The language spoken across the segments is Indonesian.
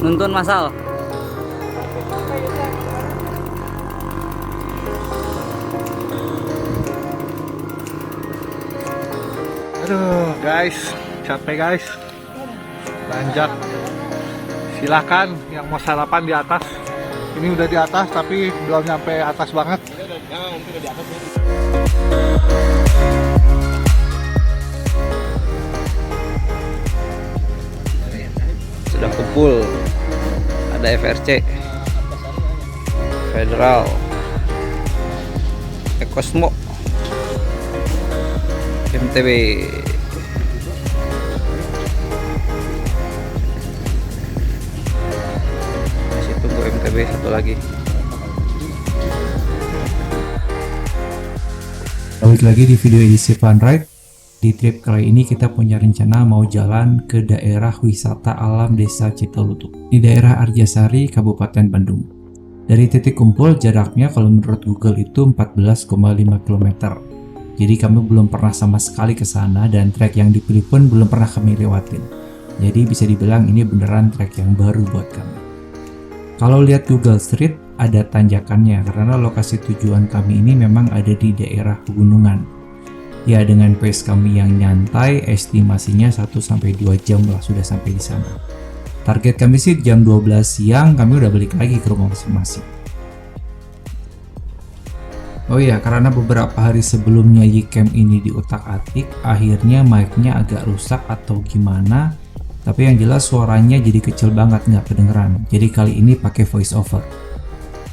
Nuntun masal. Aduh guys, capek guys. Tanjak. Silahkan yang mau sarapan di atas. Ini udah di atas tapi belum nyampe atas banget. Sudah kumpul. Ada FRC, Federal, Ekosmo, MTB. Masih tunggu MTB satu lagi. Balik lagi di video edisi Fun Ride. Di trip kali ini kita punya rencana mau jalan ke daerah wisata alam Desa Citolutuk di daerah Arjasari, Kabupaten Bandung. Dari titik kumpul jaraknya kalau menurut Google itu 14,5 km. Jadi kami belum pernah sama sekali ke sana dan trek yang dipilih pun belum pernah kami lewatin. Jadi bisa dibilang ini beneran trek yang baru buat kami. Kalau lihat Google Street ada tanjakannya karena lokasi tujuan kami ini memang ada di daerah pegunungan. Ya dengan pace kami yang nyantai, estimasinya 1-2 jam lah sudah sampai di sana. Target kami sih jam 12 siang kami udah balik lagi ke rumah masing-masing. Oh iya, karena beberapa hari sebelumnya Yicamp ini diutak-atik, akhirnya mic-nya agak rusak atau gimana. Tapi yang jelas suaranya jadi kecil banget, nggak kedengeran. Jadi kali ini pakai voice over.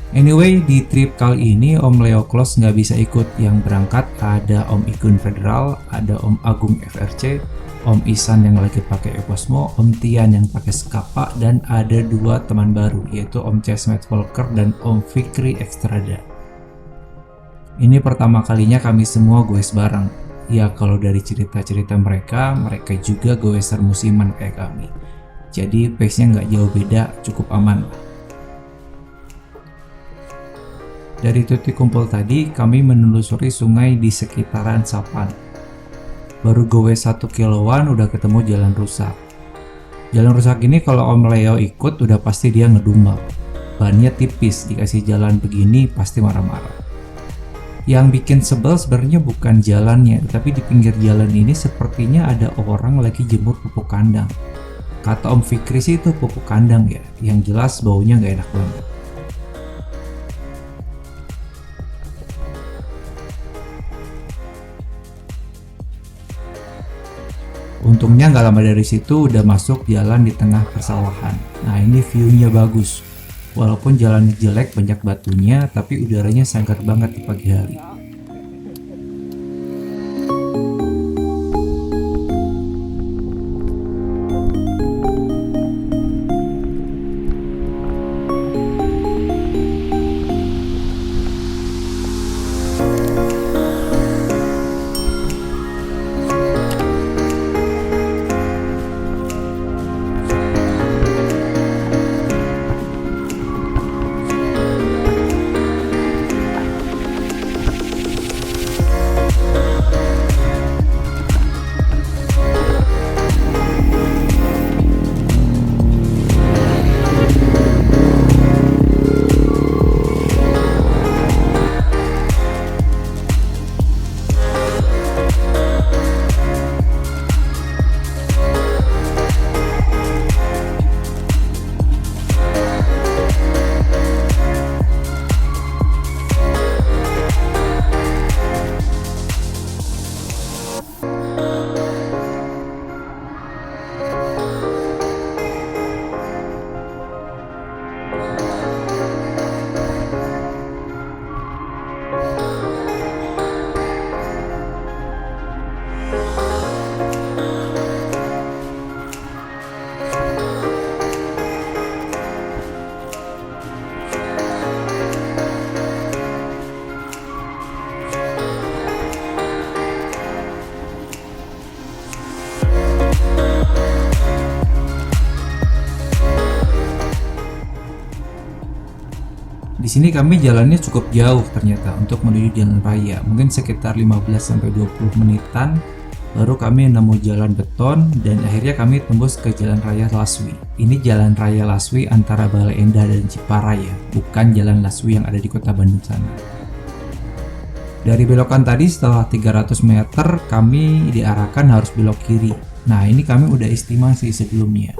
Anyway, di trip kali ini Om Leo Klos nggak bisa ikut. Yang berangkat ada Om Igun Federal, ada Om Agung FRC, Om Isan yang lagi pakai Ekosmo, Om Tian yang pakai Skapa, dan ada 2 teman baru yaitu Om Chesmet Volker dan Om Fikri Ekstrada. Ini pertama kalinya kami semua goes bareng. Ya kalau dari cerita-cerita mereka juga goeser musiman kayak kami. Jadi pace-nya nggak jauh beda, cukup aman lah. Dari titik kumpul tadi, kami menelusuri sungai di sekitaran Sapan. Baru gowe 1 kiloan udah ketemu jalan rusak. Jalan rusak ini kalau Om Leo ikut udah pasti dia ngedumel. Bannya tipis, dikasih jalan begini pasti marah-marah. Yang bikin sebel sebenarnya bukan jalannya, tapi di pinggir jalan ini sepertinya ada orang lagi jemur pupuk kandang. Kata Om Fikri sih itu pupuk kandang ya, yang jelas baunya nggak enak banget. Untungnya nggak lama dari situ udah masuk jalan di tengah persawahan. Nah ini view-nya bagus. Walaupun jalan jelek banyak batunya, tapi udaranya segar banget di pagi hari. Di sini kami jalannya cukup jauh ternyata untuk menuju jalan raya, mungkin sekitar 15-20 menitan. Baru kami nemu jalan beton dan akhirnya kami tembus ke Jalan Raya Laswi. Ini Jalan Raya Laswi antara Bale Endah dan Jepara ya, bukan Jalan Laswi yang ada di Kota Bandung sana. Dari belokan tadi setelah 300 meter kami diarahkan harus belok kiri. Nah ini kami udah estimasi sebelumnya.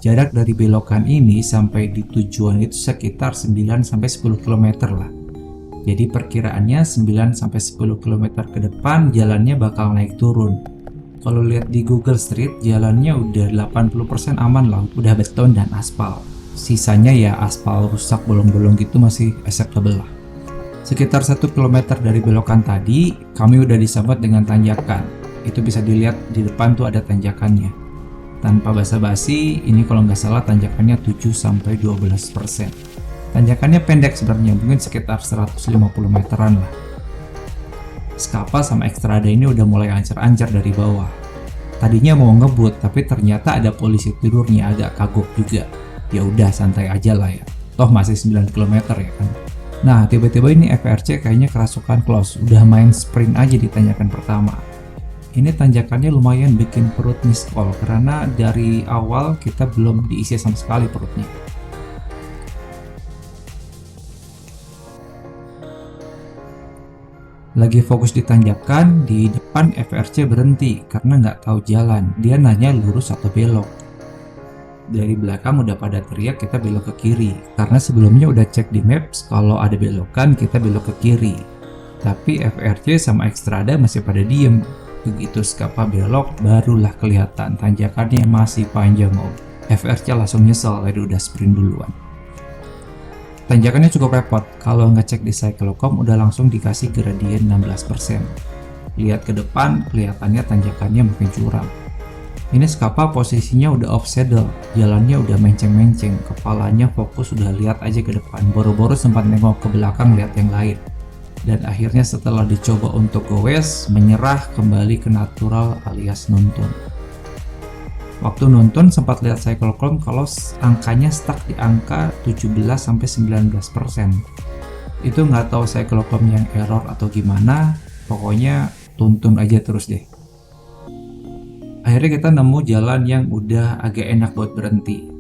Jarak dari belokan ini sampai di tujuan itu sekitar 9-10 km lah. Jadi perkiraannya 9-10 km ke depan jalannya bakal naik turun. Kalau lihat di Google Street jalannya udah 80% aman lah, udah beton dan aspal. Sisanya ya aspal rusak bolong-bolong gitu masih acceptable lah. Sekitar 1 km dari belokan tadi kami udah disambat dengan tanjakan. Itu bisa dilihat di depan tuh ada tanjakannya. Tanpa basa-basi, ini kalau nggak salah tanjakannya 7-12%. Tanjakannya pendek sebenarnya, mungkin sekitar 150 meteran lah. Skapa sama Extrada ini udah mulai ancar-ancar dari bawah. Tadinya mau ngebut, tapi ternyata ada polisi tidurnya, agak kagok juga. Ya udah santai aja lah ya. Toh masih 9 km ya kan. Nah, tiba-tiba ini FRC kayaknya kerasukan close, udah main sprint aja di tanjakan pertama. Ini tanjakannya lumayan bikin perut miskol karena dari awal kita belum diisi sama sekali perutnya. Lagi fokus di tanjakan, di depan FRC berhenti karena nggak tahu jalan. Dia nanya lurus atau belok. Dari belakang udah pada teriak kita belok ke kiri karena sebelumnya udah cek di maps kalau ada belokan kita belok ke kiri. Tapi FRC sama Extrada masih pada diem. Begitu Skapa belok, barulah kelihatan tanjakannya masih panjang om. FRC langsung nyesel, tadi udah sprint duluan. Tanjakannya cukup repot, kalau ngecek di Cyclocom udah langsung dikasih gradien 16%. Lihat ke depan, kelihatannya tanjakannya makin curam. Ini Skapa posisinya udah off saddle, jalannya udah menceng-menceng, kepalanya fokus udah lihat aja ke depan, boro-boro sempat nengok ke belakang lihat yang lain. Dan akhirnya setelah dicoba untuk goes, menyerah kembali ke natural alias nuntun. Waktu nuntun sempat lihat Cyclocom kalau angkanya stuck di angka 17-19%. Itu nggak tahu Cyclocom yang error atau gimana, pokoknya tuntun aja terus deh. Akhirnya kita nemu jalan yang udah agak enak buat berhenti.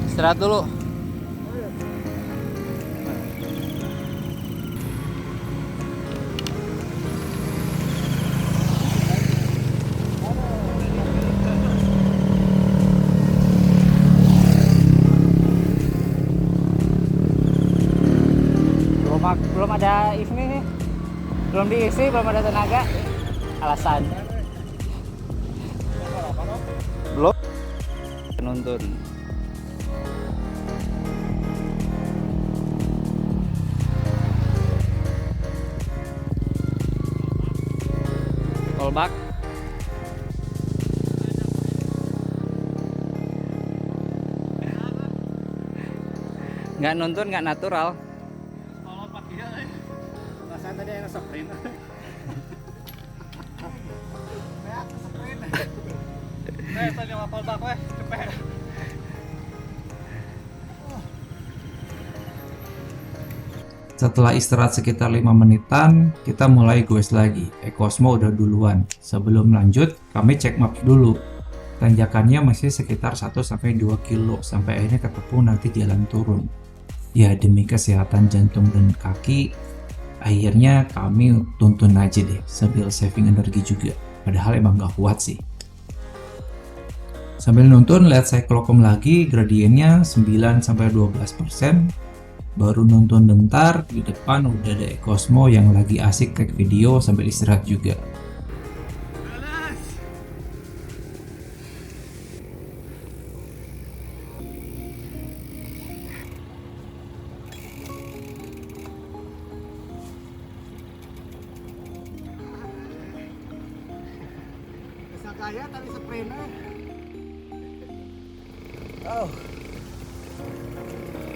Istirahat dulu. Belum ada ini nih, belum diisi, belum ada tenaga. Alasan Belum. Nuntun. Callback. Nggak nuntun, nggak natural. tadi yang sprint. Tadi ngapal bak weh, cepet. Setelah istirahat sekitar 5 menitan, kita mulai goes lagi. Cosmo udah duluan. Sebelum lanjut, kami cek map dulu. Tanjakannya masih sekitar 1-2 kilo sampai akhirnya ketemu nanti jalan turun. Ya demi kesehatan jantung dan kaki, akhirnya kami tuntun aja deh sambil saving energi juga. Padahal emang gak kuat sih. Sambil nuntun, lihat Cyclocom lagi, gradiennya 9-12%. Baru nonton bentar, di depan udah ada Cosmo yang lagi asik take video sambil istirahat juga. Saya tadi sprint. Oh.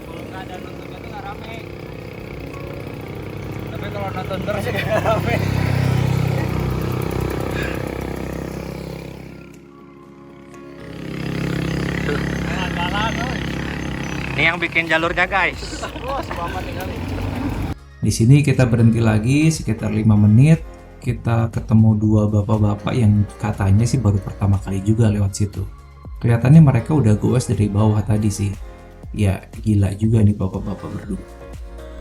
Kalau nggak ada nontonnya tuh nggak rame. Tapi kalau nonton terus ya nggak rame. Ini yang bikin jalurnya guys. Di sini kita berhenti lagi sekitar 5 menit. Kita ketemu dua bapak-bapak yang katanya sih baru pertama kali juga lewat situ. Kelihatannya mereka udah goes dari bawah tadi sih. Ya gila juga nih bapak-bapak berdua.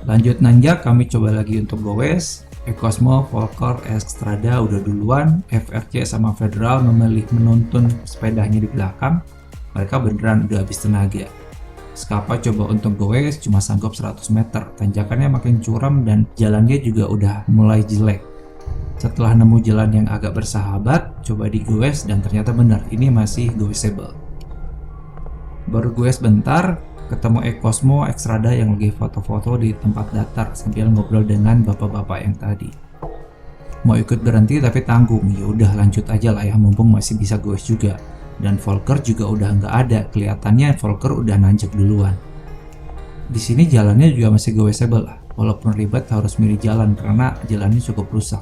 Lanjut nanjak, kami coba lagi untuk goes. Ecosmo, Volker, Exstrada udah duluan. FRC sama Federal memilih menuntun sepedanya di belakang. Mereka beneran udah habis tenaga. Skapa coba untuk goes cuma sanggup 100 meter. Tanjakannya makin curam dan jalannya juga udah mulai jelek. Setelah nemu jalan yang agak bersahabat, coba digoes dan ternyata benar, ini masih goesable. Baru goes bentar, ketemu Ecosmo, Exstrada yang lagi foto-foto di tempat datar sambil ngobrol dengan bapak-bapak yang tadi. Mau ikut berhenti tapi tanggung, ya udah lanjut aja lah ya, mumpung masih bisa goes juga. Dan Volker juga udah nggak ada, kelihatannya Volker udah nanjak duluan. Di sini jalannya juga masih goesable lah, walaupun ribet harus milih jalan karena jalannya cukup rusak.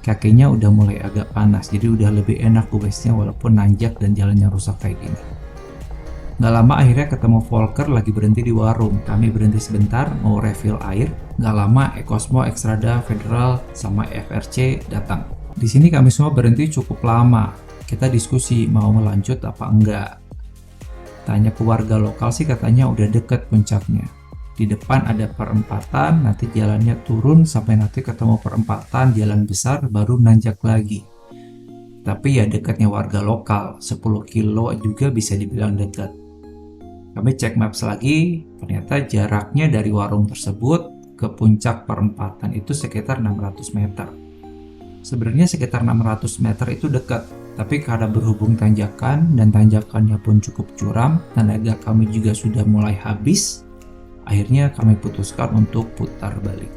Kakinya udah mulai agak panas, jadi udah lebih enak goesnya walaupun nanjak dan jalannya rusak kayak gini. Nggak lama akhirnya ketemu Volker lagi berhenti di warung. Kami berhenti sebentar mau refill air. Nggak lama Ecosmo, Exstrada, Federal, sama FRC datang. Di sini kami semua berhenti cukup lama. Kita diskusi mau melanjut apa enggak. Tanya ke warga lokal sih katanya udah deket puncaknya. Di depan ada perempatan, nanti jalannya turun sampai nanti ketemu perempatan jalan besar baru nanjak lagi. Tapi ya dekatnya warga lokal, 10 kilo juga bisa dibilang dekat. Kami cek maps lagi, ternyata jaraknya dari warung tersebut ke puncak perempatan itu sekitar 600 meter. Sebenarnya sekitar 600 meter itu dekat, tapi karena berhubung tanjakan dan tanjakannya pun cukup curam, tenaga kami juga sudah mulai habis, akhirnya kami putuskan untuk putar balik.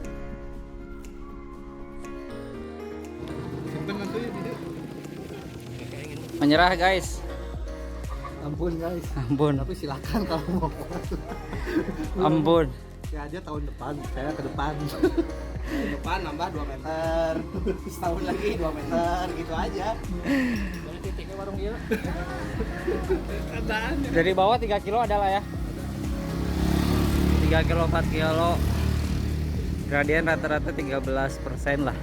Menyerah guys. Ampun guys, Ampun. tapi silakan kalau mau. Ampun. Ya aja tahun depan, saya ke depan. Depan nambah 2 meter, setahun lagi 2 meter, gitu aja. Dari titiknya warung dia. Dari bawah 3 kilo adalah ya. 3 kilo 4 kilo. Gradien rata-rata 13% lah.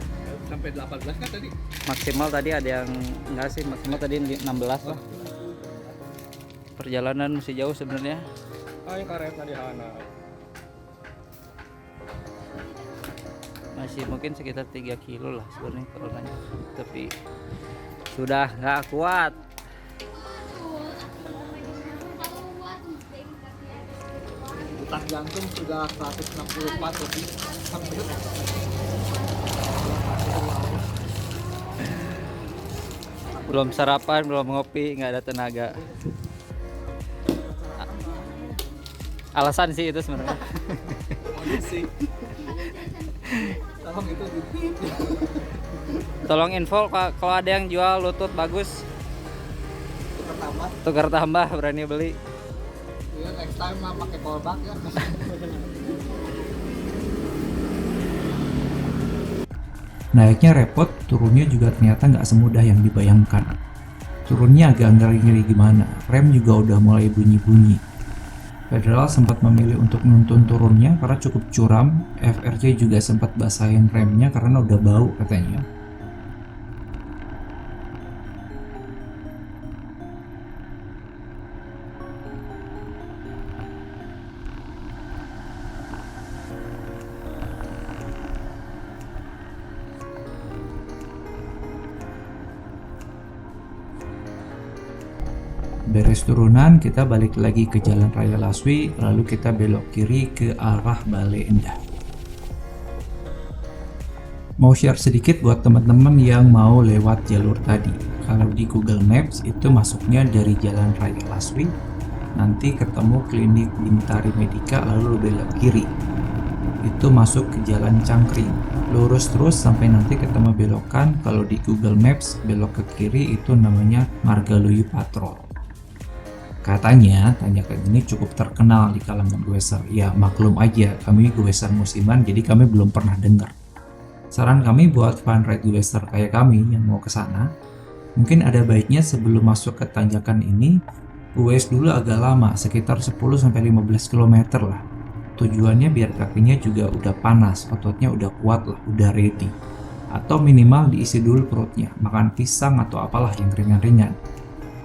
Sampai 18 kan tadi? Maksimal tadi ada yang enggak sih, maksimal tadi 16 lah. Perjalanan masih jauh sebenarnya. Ay, karet tadi Hana. Masih mungkin sekitar 3 kilo lah sebenarnya kalau lanjut. Tapi sudah nggak kuat. Detak jantung sudah 164 lebih. Belum sarapan, belum ngopi, nggak ada tenaga. Alasan sih itu sebenarnya. Tolong itu di Tolong info kalau ada yang jual lutut bagus, tukar tambah, berani beli. ya, next time lah pakai callback ya. Naiknya repot, turunnya juga ternyata nggak semudah yang dibayangkan. Turunnya agak ngeri-ngeri gimana, rem juga udah mulai bunyi-bunyi. Federal sempat memilih untuk nuntun turunnya karena cukup curam. FRC juga sempat basahin remnya karena udah bau katanya. Beres turunan, kita balik lagi ke Jalan Raya Laswi, lalu kita belok kiri ke arah Bale Endah. Mau share sedikit buat teman-teman yang mau lewat jalur tadi. Kalau di Google Maps itu masuknya dari Jalan Raya Laswi, nanti ketemu klinik Bintari Medika lalu belok kiri. Itu masuk ke Jalan Cangkring. Lurus terus sampai nanti ketemu belokan. Kalau di Google Maps belok ke kiri itu namanya Margaluyu Patrol. Katanya tanjakan ini cukup terkenal di kalangan goeser. Ya maklum aja, kami goeser musiman jadi kami belum pernah dengar. Saran kami buat fan ride goeser kayak kami yang mau ke sana, mungkin ada baiknya sebelum masuk ke tanjakan ini Goes dulu agak lama, sekitar 10-15 km lah. Tujuannya biar kakinya juga udah panas, ototnya udah kuat lah, udah ready. Atau minimal diisi dulu perutnya, makan pisang atau apalah yang ringan-ringan.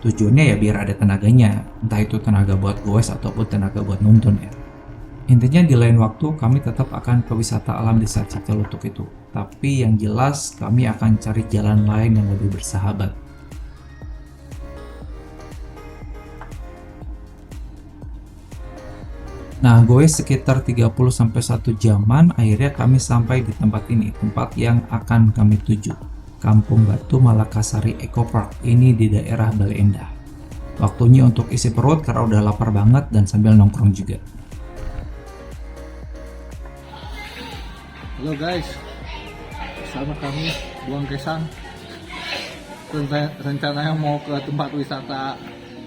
Tujuannya ya biar ada tenaganya, entah itu tenaga buat goes ataupun tenaga buat nuntun ya. Intinya di lain waktu kami tetap akan ke wisata alam desa Cikelutuk itu. Tapi yang jelas kami akan cari jalan lain yang lebih bersahabat. Nah, goes sekitar 30-1 jaman, akhirnya kami sampai di tempat ini, tempat yang akan kami tuju. Kampung Batu Malakasari Eco Park, ini di daerah Bale Endah. Waktunya untuk isi perut karena udah lapar banget dan sambil nongkrong juga. Halo guys, bersama kami Buang Kesang. Rencananya mau ke tempat wisata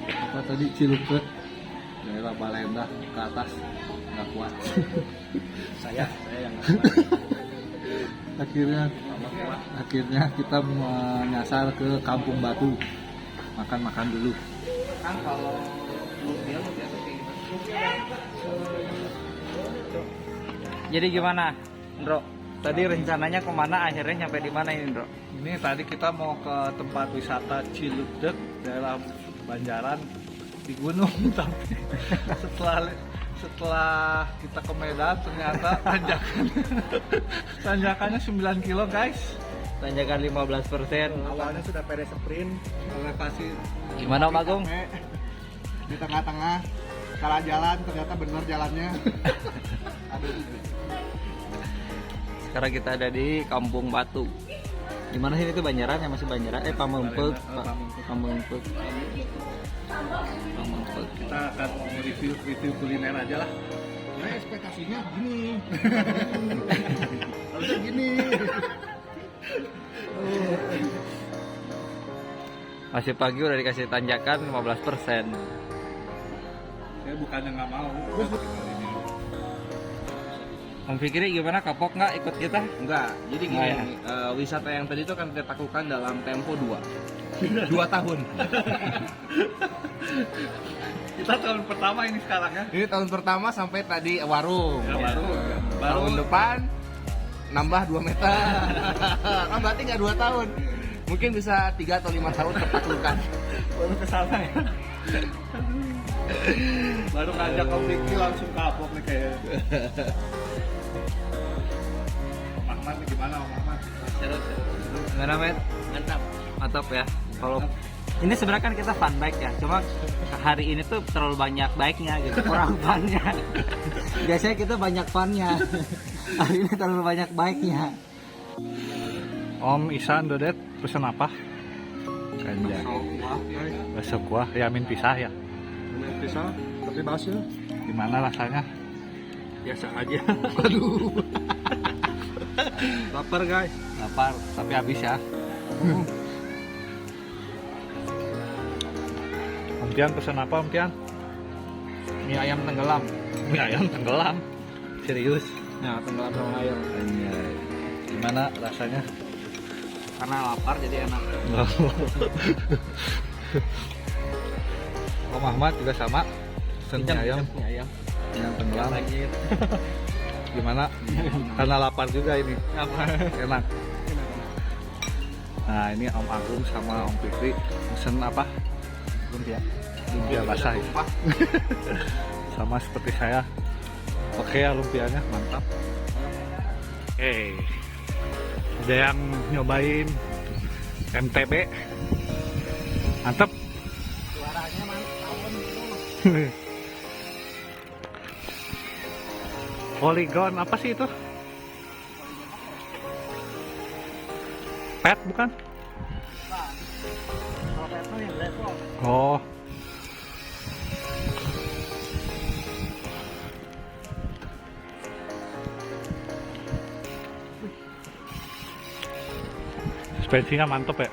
apa tadi, Cilukut, daerah Bale Endah ke atas, nggak kuat. Saya yang akhirnya kita menyasar ke Kampung Batu, makan dulu. kan kalau lumpia tuh kayak Jadi gimana, Bro? Tadi rencananya kemana, akhirnya nyampe di mana ini, Bro? Ini tadi kita mau ke tempat wisata Ciludeg, daerah Banjaran di gunung, tapi setelah kita ke Medan ternyata tanjakannya 9 kilo guys. Tanjakan 15%. awalnya sudah pede sprint, Elevasi Gimana, Om Agung? di tengah-tengah salah jalan, ternyata benar jalannya. Aduh. Sekarang kita ada di Kampung Batu. Gimana sih itu Banjaran? Yang masih Banjaran? Pamengpeuk. Pamengpeuk. Pamengpeuk. kita akan review kuliner aja lah. Nah, ekspektasinya gini. Harusnya gini. Masih pagi udah dikasih tanjakan 15%. Saya bukannya nggak mau. Om Fikri gimana, kapok nggak ikut kita? Enggak, jadi gini, Nggak wisata yang tadi itu kan kita lakukan dalam tempo 2 tahun. Kita tahun pertama ini sekarang ya. Ini tahun pertama sampai tadi warung. Ya, baru Tahun depan nambah 2 meter. Kan berarti nggak 2 tahun. Mungkin bisa 3 atau 5 tahun tertaklukan. baru kesana ya. Baru ngajak Om Fikri langsung kapok nih kayaknya. Om Ahmad nih gimana, Om Ahmad? Gimana, Met? Mantap. Mantap ya. Kalau ini sebenarnya kan kita fun bike ya, cuma hari ini tuh terlalu banyak bike-nya gitu, kurang fun-nya. Biasanya kita banyak fun-nya, hari ini terlalu banyak bike-nya. Om Isan Dodet pesen apa? Kanjang. Bakso kuah, yamin pisah ya. Bisa, tapi basnya Gimana rasanya? biasa aja. Waduh. Lapar guys. Lapar, tapi habis ya. Om Tian pesen apa, Om Tian? Mie ayam tenggelam. Mie ayam tenggelam. Serius? Nah, tenggelam sama ayam. Anjay. Gimana rasanya? Karena lapar jadi enak. Om Ahmad juga sama. Pesen mie ayam. Mie ayam. Yang tenggelam. Lagi. Gimana? Karena lapar juga ini. Enak. Nah, ini Om Agung sama Om Fikri pesen apa? Lumpia. Lumpia basah ya. Sama seperti saya. Oke ya, lumpianya mantap. Oke. Ada yang nyobain MTB. Mantap. Suaranya mantap. Polygon apa sih itu? Pet bukan? Kalau kayak yang level. Oh. Suspensinya mantep ya.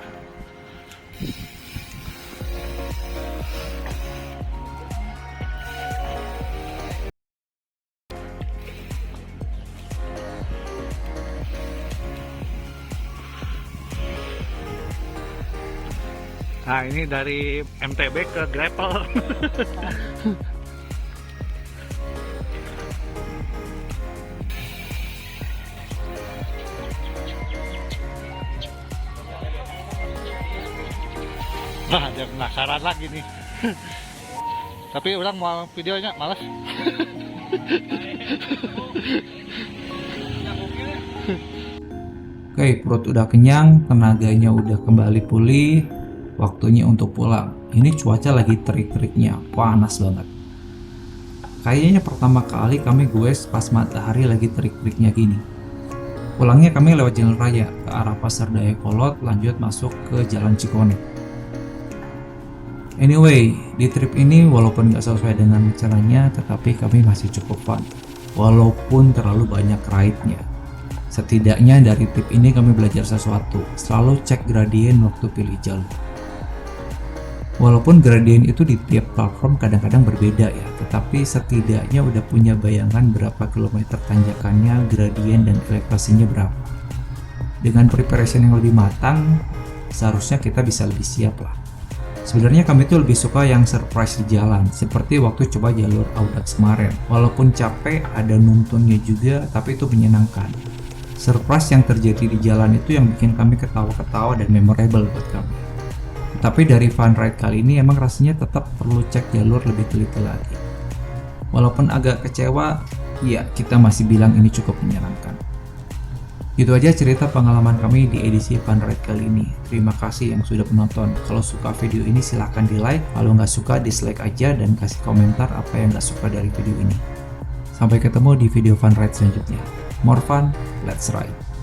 Nah ini dari MTB ke Grapple. Nah dia penasaran lagi nih. Tapi orang mau videonya malas. Oke, perut udah kenyang, tenaganya udah kembali pulih, waktunya untuk pulang. Ini cuaca lagi terik-teriknya, panas banget. Kayaknya pertama kali kami goes pas matahari lagi terik-teriknya gini. Pulangnya kami lewat jalan raya ke arah Pasar Dayakolot, lanjut masuk ke Jalan Cikone. Anyway, di trip ini walaupun gak sesuai dengan rencananya, tetapi kami masih cukup fun. Walaupun terlalu banyak ride-nya. Setidaknya dari trip ini kami belajar sesuatu, selalu cek gradien waktu pilih jalur. Walaupun gradien itu di tiap platform kadang-kadang berbeda ya, tetapi setidaknya udah punya bayangan berapa kilometer tanjakannya, gradien dan elevasinya berapa. Dengan preparation yang lebih matang, seharusnya kita bisa lebih siap lah. Sebenarnya kami tuh lebih suka yang surprise di jalan, seperti waktu coba jalur Audax kemarin. Walaupun capek, ada nuntunnya juga, tapi itu menyenangkan. Surprise yang terjadi di jalan itu yang bikin kami ketawa-ketawa dan memorable buat kami. Tapi dari fun ride kali ini emang rasanya tetap perlu cek jalur lebih teliti lagi. Walaupun agak kecewa, ya kita masih bilang ini cukup menyenangkan. Itu aja cerita pengalaman kami di edisi fun ride kali ini. Terima kasih yang sudah menonton. Kalau suka video ini silahkan di like, kalau nggak suka dislike aja dan kasih komentar apa yang nggak suka dari video ini. Sampai ketemu di video fun ride selanjutnya. More fun, let's ride!